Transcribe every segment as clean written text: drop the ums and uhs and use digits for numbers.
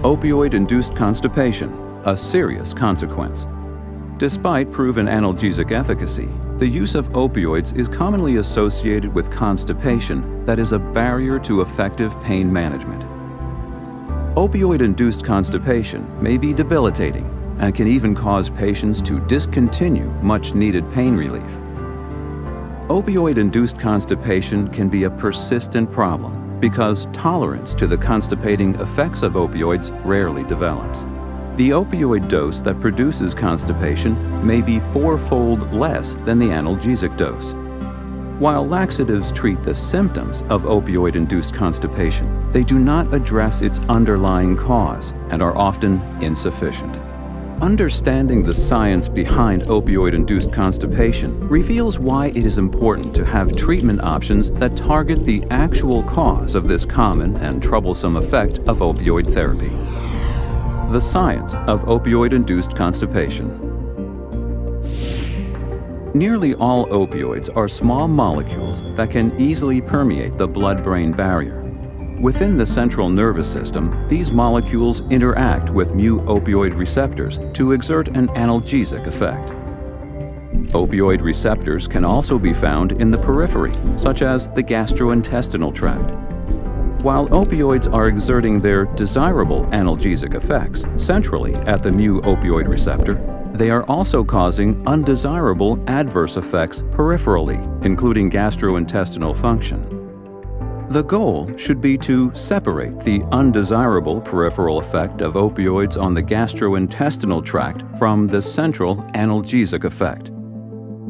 Opioid-induced constipation, a serious consequence. Despite proven analgesic efficacy, the use of opioids is commonly associated with constipation that is a barrier to effective pain management. Opioid-induced constipation may be debilitating and can even cause patients to discontinue much-needed pain relief. Opioid-induced constipation can be a persistent problem because tolerance to the constipating effects of opioids rarely develops. The opioid dose that produces constipation may be fourfold less than the analgesic dose. While laxatives treat the symptoms of opioid-induced constipation, they do not address its underlying cause and are often insufficient. Understanding the science behind opioid-induced constipation reveals why it is important to have treatment options that target the actual cause of this common and troublesome effect of opioid therapy. The science of opioid-induced constipation. Nearly all opioids are small molecules that can easily permeate the blood-brain barrier. Within the central nervous system, these molecules interact with mu-opioid receptors to exert an analgesic effect. Opioid receptors can also be found in the periphery, such as the gastrointestinal tract. While opioids are exerting their desirable analgesic effects centrally at the mu-opioid receptor, they are also causing undesirable adverse effects peripherally, including gastrointestinal function. The goal should be to separate the undesirable peripheral effect of opioids on the gastrointestinal tract from the central analgesic effect.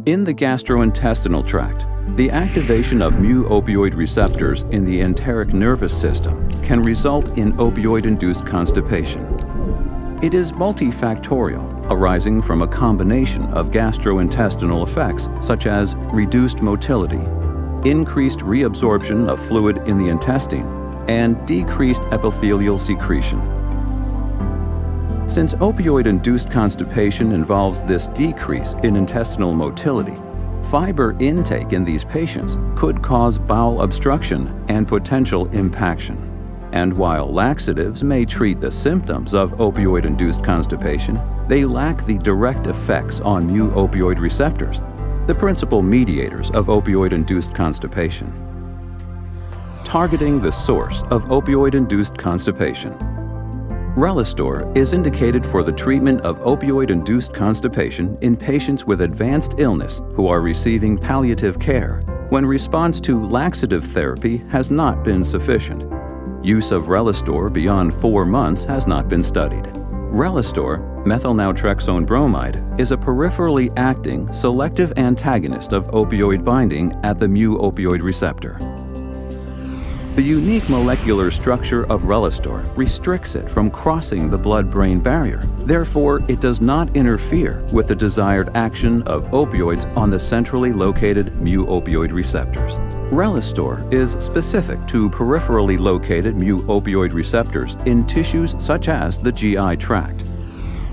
In the gastrointestinal tract, the activation of mu-opioid receptors in the enteric nervous system can result in opioid-induced constipation. It is multifactorial, arising from a combination of gastrointestinal effects such as reduced motility, increased reabsorption of fluid in the intestine, and decreased epithelial secretion. Since opioid-induced constipation involves this decrease in intestinal motility, fiber intake in these patients could cause bowel obstruction and potential impaction. And while laxatives may treat the symptoms of opioid-induced constipation, they lack the direct effects on mu-opioid receptors, the principal mediators of opioid-induced constipation. Targeting the source of opioid-induced constipation. Relistor is indicated for the treatment of opioid-induced constipation in patients with advanced illness who are receiving palliative care when response to laxative therapy has not been sufficient. Use of Relistor beyond 4 months has not been studied. Relistor, methylnaltrexone bromide, is a peripherally acting selective antagonist of opioid binding at the mu-opioid receptor. The unique molecular structure of Relistor restricts it from crossing the blood-brain barrier. Therefore, it does not interfere with the desired action of opioids on the centrally located mu-opioid receptors. Relistor is specific to peripherally located mu-opioid receptors in tissues such as the GI tract.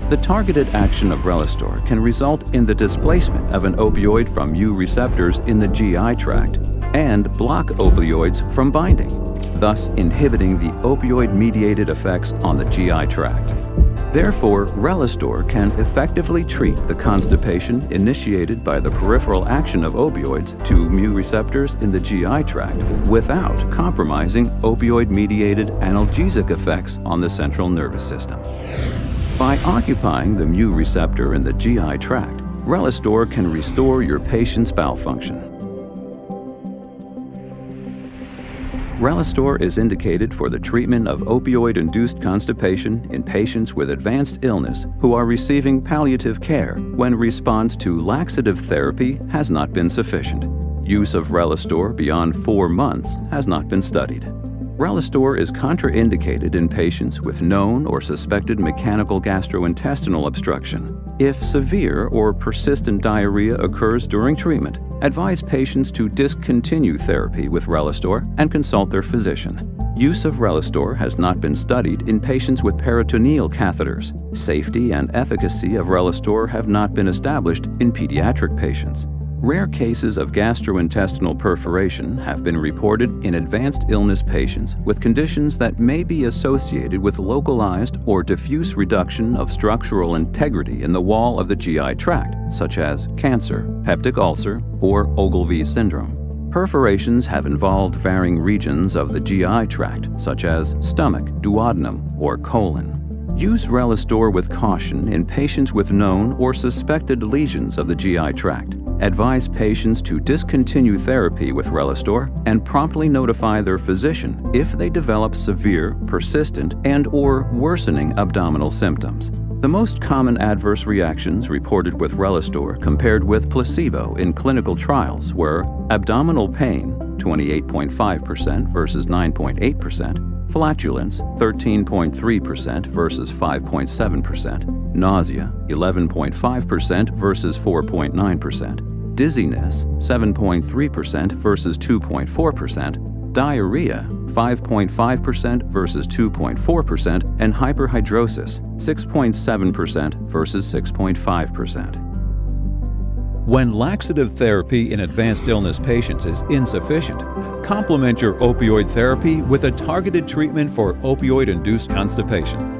The targeted action of Relistor can result in the displacement of an opioid from mu receptors in the GI tract and block opioids from binding, thus inhibiting the opioid-mediated effects on the GI tract. Therefore, Relistor can effectively treat the constipation initiated by the peripheral action of opioids to mu receptors in the GI tract without compromising opioid-mediated analgesic effects on the central nervous system. By occupying the mu receptor in the GI tract, Relistor can restore your patient's bowel function. Relistor is indicated for the treatment of opioid-induced constipation in patients with advanced illness who are receiving palliative care when response to laxative therapy has not been sufficient. Use of Relistor beyond 4 months has not been studied. Relistor is contraindicated in patients with known or suspected mechanical gastrointestinal obstruction. If severe or persistent diarrhea occurs during treatment, advise patients to discontinue therapy with Relistor and consult their physician. Use of Relistor has not been studied in patients with peritoneal catheters. Safety and efficacy of Relistor have not been established in pediatric patients. Rare cases of gastrointestinal perforation have been reported in advanced illness patients with conditions that may be associated with localized or diffuse reduction of structural integrity in the wall of the GI tract, such as cancer, peptic ulcer, or Ogilvie syndrome. Perforations have involved varying regions of the GI tract, such as stomach, duodenum, or colon. Use Relistor with caution in patients with known or suspected lesions of the GI tract. Advise patients to discontinue therapy with Relistor and promptly notify their physician if they develop severe, persistent, and/or worsening abdominal symptoms. The most common adverse reactions reported with Relistor compared with placebo in clinical trials were abdominal pain, 28.5% versus 9.8%, flatulence, 13.3% versus 5.7%, nausea, 11.5% versus 4.9%, dizziness, 7.3% versus 2.4%, diarrhea, 5.5% versus 2.4%, and hyperhidrosis, 6.7% versus 6.5%. When laxative therapy in advanced illness patients is insufficient, complement your opioid therapy with a targeted treatment for opioid-induced constipation.